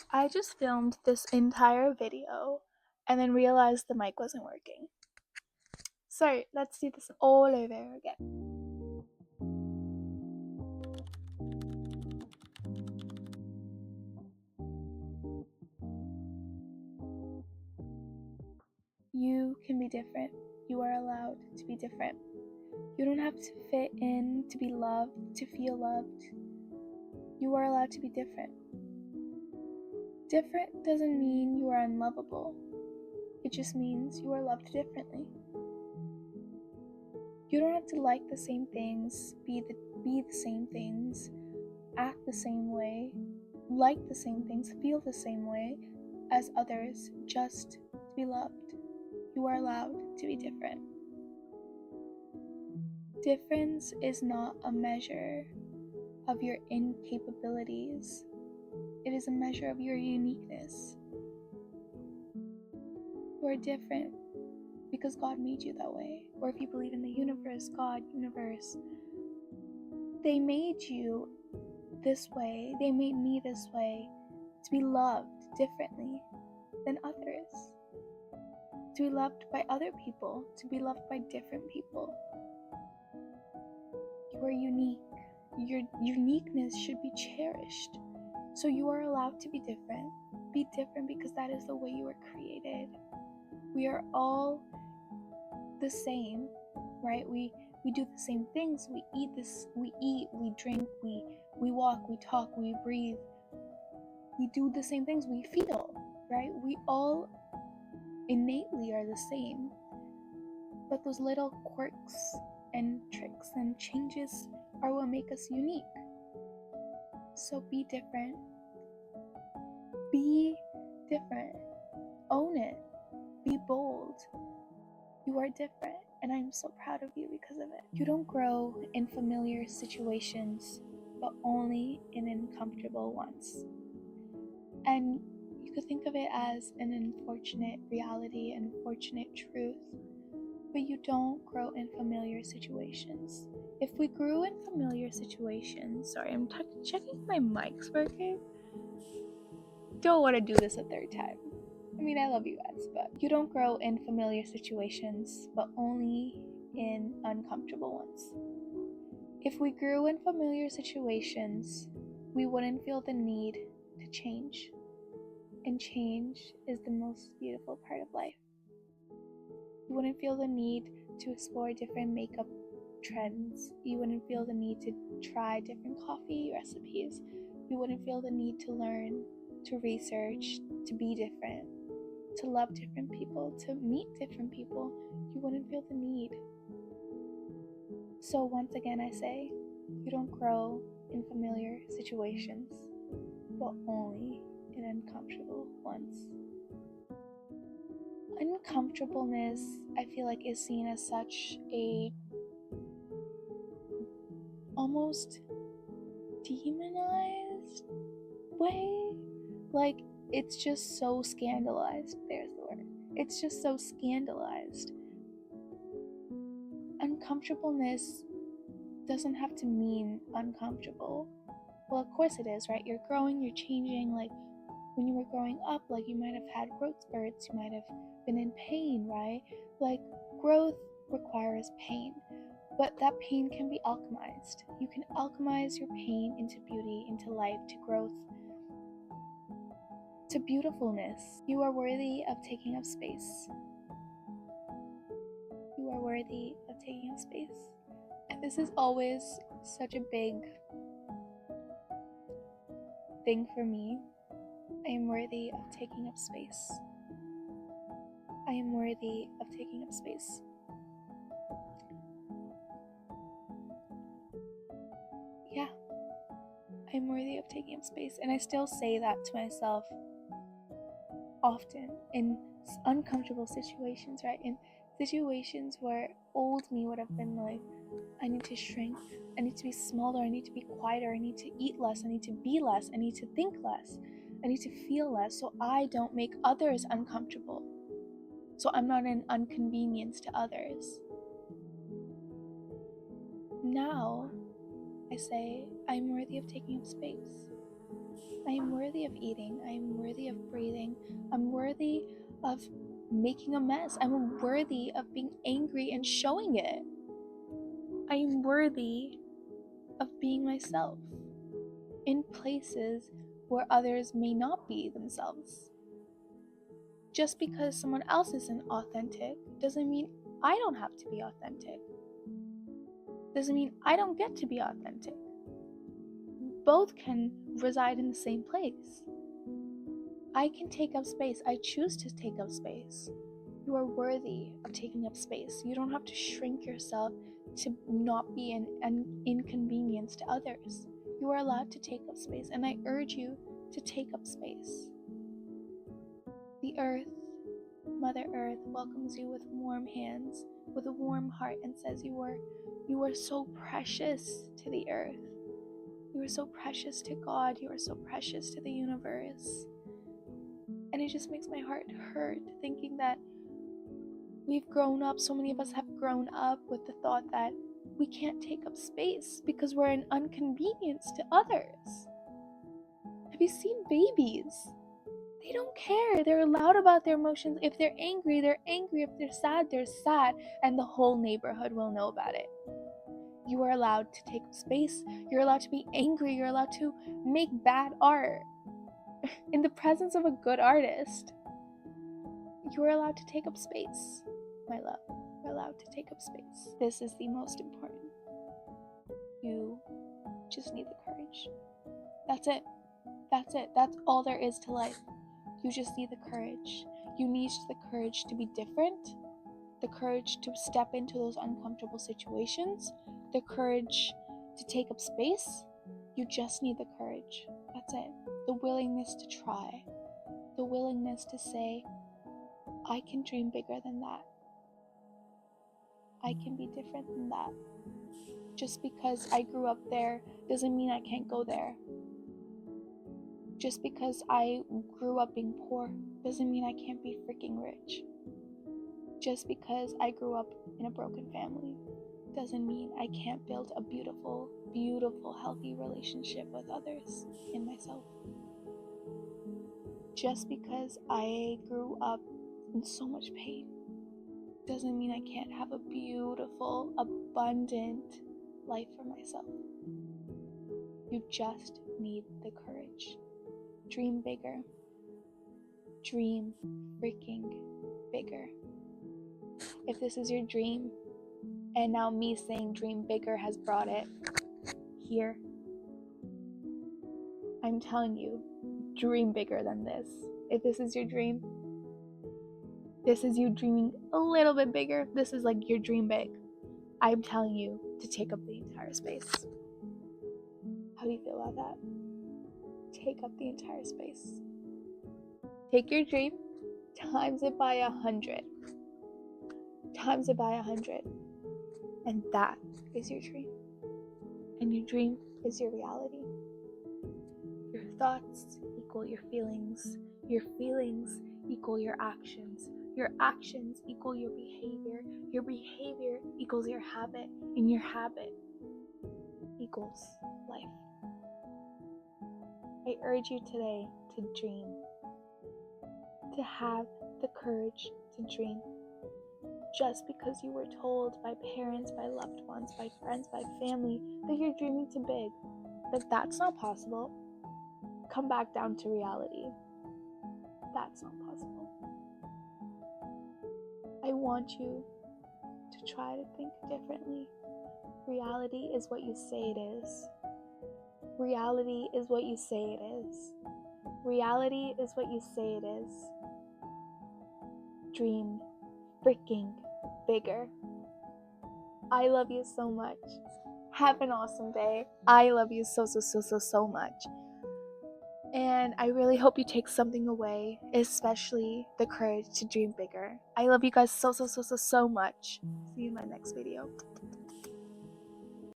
I just filmed this entire video and then realized the mic wasn't working. So let's do this all over again. You can be different. You are allowed to be different. You don't have to fit in to be loved, to feel loved. You are allowed to be different. Different doesn't mean you are unlovable. It just means you are loved differently. You don't have to like the same things, be the same things, act the same way, like the same things, feel the same way as others just to be loved. You are allowed to be different. Difference is not a measure of your incapabilities. It is a measure of your uniqueness. You are different because God made you that way. Or if you believe in the universe, God, universe, they made you this way. They made me this way to be loved differently than others. To be loved by other people, to be loved by different people. You are unique. Your uniqueness should be cherished. So you are allowed to be different. Be different because that is the way you were created. We are all the same, right? We do the same things. We eat, we drink, we walk, we talk, we breathe. We do the same things. We feel, right? We all innately are the same. But those little quirks and tricks and changes are what make us unique. So be different. Be different. Own it. Be bold. You are different, and I'm so proud of you because of it. You don't grow in familiar situations, but only in uncomfortable ones. And you could think of it as an unfortunate reality, an unfortunate truth, but you don't grow in familiar situations. If we grew in familiar situations, sorry, I'm checking if my mic's working. Don't want to do this a third time. I mean, I love you guys, but you don't grow in familiar situations, but only in uncomfortable ones. If we grew in familiar situations, we wouldn't feel the need to change. And change is the most beautiful part of life. You wouldn't feel the need to explore different makeup trends. You wouldn't feel the need to try different coffee recipes. You wouldn't feel the need to learn, to research, to be different, to love different people, to meet different people. You wouldn't feel the need. So once again I say, you don't grow in familiar situations, but only in uncomfortable ones. Uncomfortableness, I feel like, is seen as such a almost demonized way. Like, it's just so scandalized. There's the word. It's just so scandalized. Uncomfortableness doesn't have to mean uncomfortable. Well, of course it is, right? You're growing, you're changing. Like, when you were growing up, like, you might have had growth spurts, you might have been in pain, right? Like, growth requires pain, but that pain can be alchemized. You can alchemize your pain into beauty, into life, to growth, to beautifulness. You are worthy of taking up space. You are worthy of taking up space. And this is always such a big thing for me. I am worthy of taking up space. I am worthy of taking up space. Yeah, I'm worthy of taking up space. And I still say that to myself often in uncomfortable situations, right? In situations where old me would have been like, I need to shrink, I need to be smaller, I need to be quieter, I need to eat less, I need to be less, I need to think less, I need to feel less so I don't make others uncomfortable, so I'm not an inconvenience to others. Now I say, I'm worthy of taking up space. I am worthy of eating. I am worthy of breathing. I'm worthy of making a mess. I'm worthy of being angry and showing it. I am worthy of being myself in places where others may not be themselves. Just because someone else isn't authentic doesn't mean I don't have to be authentic. Doesn't mean I don't get to be authentic. Both can reside in the same place. I can take up space. I choose to take up space. You are worthy of taking up space. You don't have to shrink yourself to not be an inconvenience to others. You are allowed to take up space, and I urge you to take up space. The earth, Mother Earth, welcomes you with warm hands, with a warm heart, and says you are so precious to the earth. You are so precious to God. You are so precious to the universe. And it just makes my heart hurt thinking that we've grown up, so many of us have grown up with the thought that we can't take up space because we're an inconvenience to others. Have you seen babies? They don't care. They're loud about their emotions. If they're angry, they're angry. If they're sad, they're sad. And the whole neighborhood will know about it. You are allowed to take up space. You're allowed to be angry. You're allowed to make bad art in the presence of a good artist. You are allowed to take up space, my love. You're allowed to take up space. This is the most important. You just need the courage. That's it. That's it. That's all there is to life. You just need the courage. You need the courage to be different, the courage to step into those uncomfortable situations, the courage to take up space. You just need the courage. That's it. The willingness to try. The willingness to say, I can dream bigger than that. I can be different than that. Just because I grew up there doesn't mean I can't go there. Just because I grew up being poor doesn't mean I can't be freaking rich. Just because I grew up in a broken family doesn't mean I can't build a beautiful, beautiful, healthy relationship with others and myself. Just because I grew up in so much pain doesn't mean I can't have a beautiful, abundant life for myself. You just need the courage. Dream bigger. Dream freaking bigger. If this is your dream, and now me saying dream bigger has brought it here, I'm telling you, dream bigger than this. If this is your dream, this is you dreaming a little bit bigger. This is like your dream big. I'm telling you to take up the entire space. How do you feel about that? Take up the entire space. Take your dream, times it by 100. Times it by 100. And that is your dream. And your dream is your reality. Your thoughts equal your feelings. Your feelings equal your actions. Your actions equal your behavior. Your behavior equals your habit. And your habit equals life. I urge you today to dream. To have the courage to dream. Just because you were told by parents, by loved ones, by friends, by family that you're dreaming too big, that that's not possible, come back down to reality. That's not possible. I want you to try to think differently. Reality is what you say it is. Reality is what you say it is. Reality is what you say it is. Dream freaking bigger. I love you so much. Have an awesome day. I love you so much. And I really hope you take something away, especially the courage to dream bigger. I love you guys so much. See you in my next video.